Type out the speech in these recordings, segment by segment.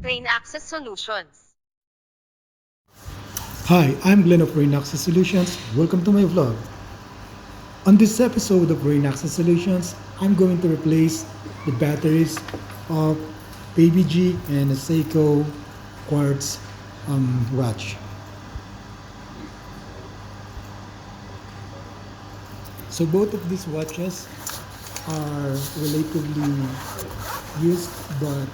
Reynaxis Solutions. Hi, I'm Glenn of Reynaxis Solutions. Welcome to my vlog. On this episode of Reynaxis Solutions, I'm going to replace the batteries of Baby G and a Seiko quartz watch. So both of these watches are relatively used, but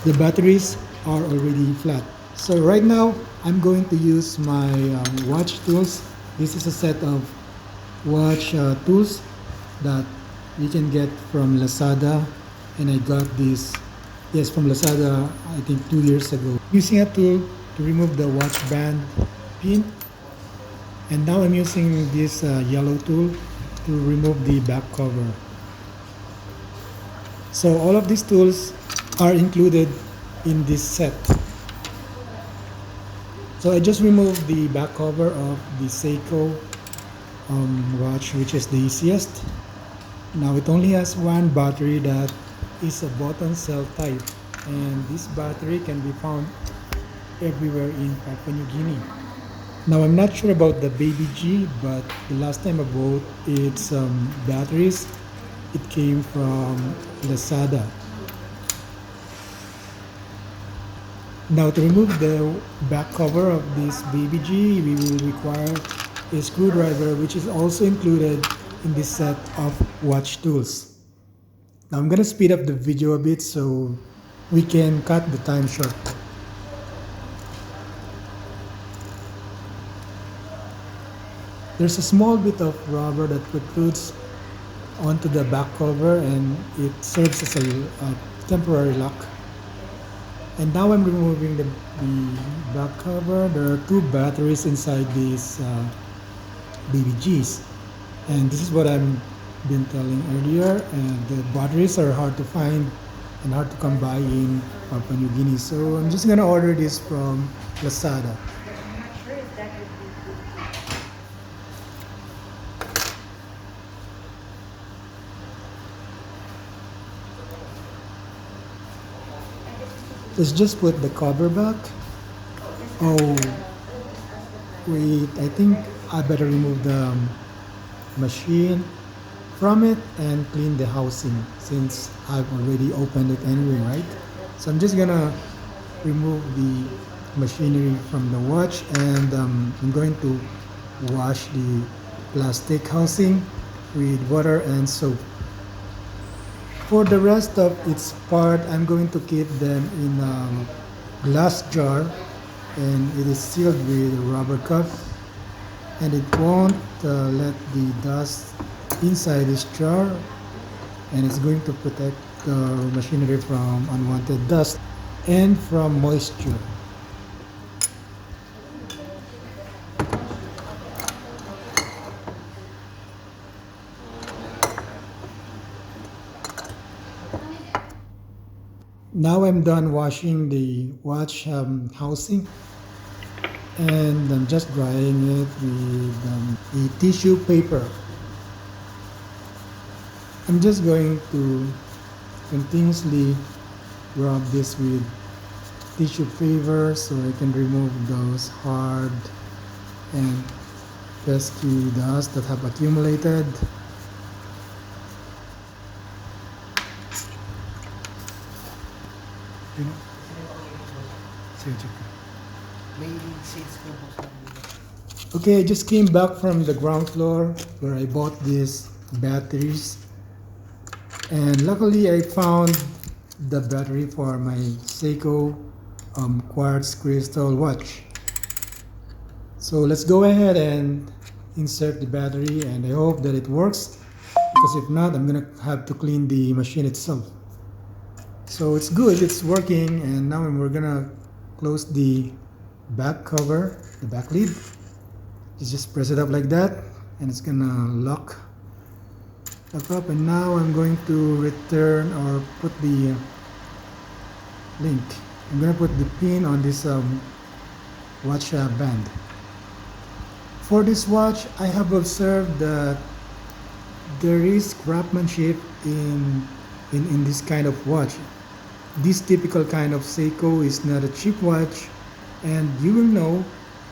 the batteries are already flat. So right now, I'm going to use my watch tools. This is a set of watch tools that you can get from Lazada, and I got this, yes, from Lazada, I think 2 years ago. Using a tool to remove the watch band pin, and now I'm using this yellow tool to remove the back cover. So all of these tools are included in this set. So I just removed the back cover of the Seiko watch, which is the easiest. Now it only has one battery that is a button cell type, and this battery can be found everywhere in Papua New Guinea. Now I'm not sure about the Baby G, but the last time I bought its batteries, it came from Lazada. Now to remove the back cover of this Baby G, we will require a screwdriver, which is also included in this set of watch tools. Now I'm gonna speed up the video a bit so we can cut the time short. There's a small bit of rubber that protrudes onto the back cover, and it serves as a temporary lock. And now I'm removing the back cover. There are two batteries inside these Baby Gs, and this is what I've been telling earlier, and the batteries are hard to find and hard to come by in Papua New Guinea, so I'm just gonna order this from Lazada. Let's just put the cover back. Oh, wait, I think I better remove the machine from it and clean the housing since I've already opened it anyway, right? So I'm just gonna remove the machinery from the watch, and I'm going to wash the plastic housing with water and soap. For the rest of its part, I'm going to keep them in a glass jar, and it is sealed with a rubber cup, and it won't let the dust inside this jar, and it's going to protect the machinery from unwanted dust and from moisture. Now I'm done washing the watch housing, and I'm just drying it with the tissue paper. I'm just going to continuously rub this with tissue paper so I can remove those hard and pesky dust that have accumulated. You know? Sige, check ko. Okay, I just came back from the ground floor where I bought these batteries, and luckily I found the battery for my Seiko quartz crystal watch. So let's go ahead and insert the battery, and I hope that it works, because if not, I'm gonna have to clean the machine itself. So it's good, it's working, and now we're gonna close the back cover, the back lid. You just press it up like that, and it's gonna lock up. And now I'm going to return or put the link. I'm gonna put the pin on this watch band. For this watch, I have observed that there is craftsmanship in this kind of watch. this typical kind of Seiko is not a cheap watch, and you will know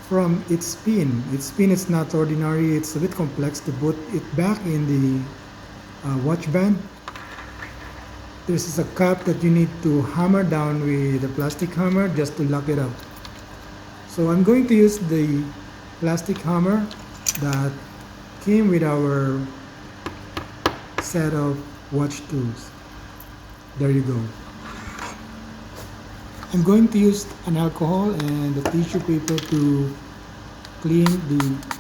from its spin. Its spin is not ordinary, it's a bit complex to put it back in the watch band. This is a cap that you need to hammer down with a plastic hammer just to lock it up. So I'm going to use the plastic hammer that came with our set of watch tools. There you go. I'm going to use an alcohol and a tissue paper to clean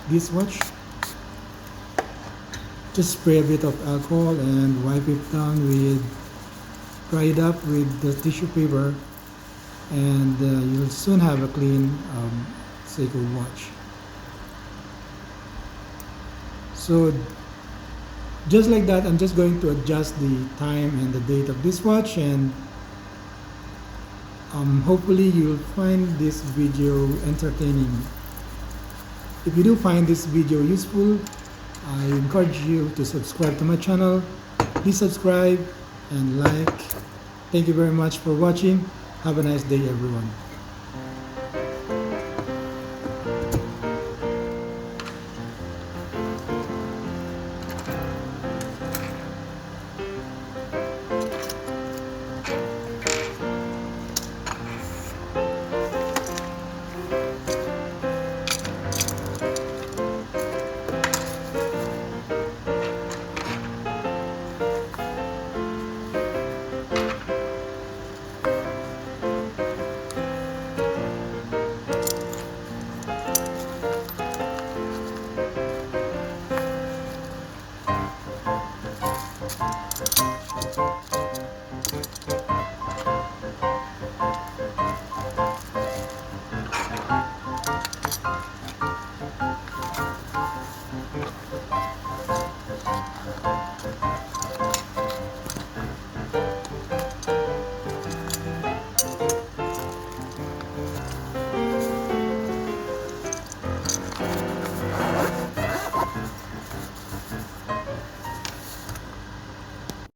this watch. Just spray a bit of alcohol and wipe it down dry it up with the tissue paper, and you'll soon have a clean Seiko watch. So just like that, I'm just going to adjust the time and the date of this watch, and hopefully you'll find this video entertaining. If you do find this video useful, I encourage you to subscribe to my channel. Please subscribe and like. Thank you very much for watching. Have a nice day, everyone.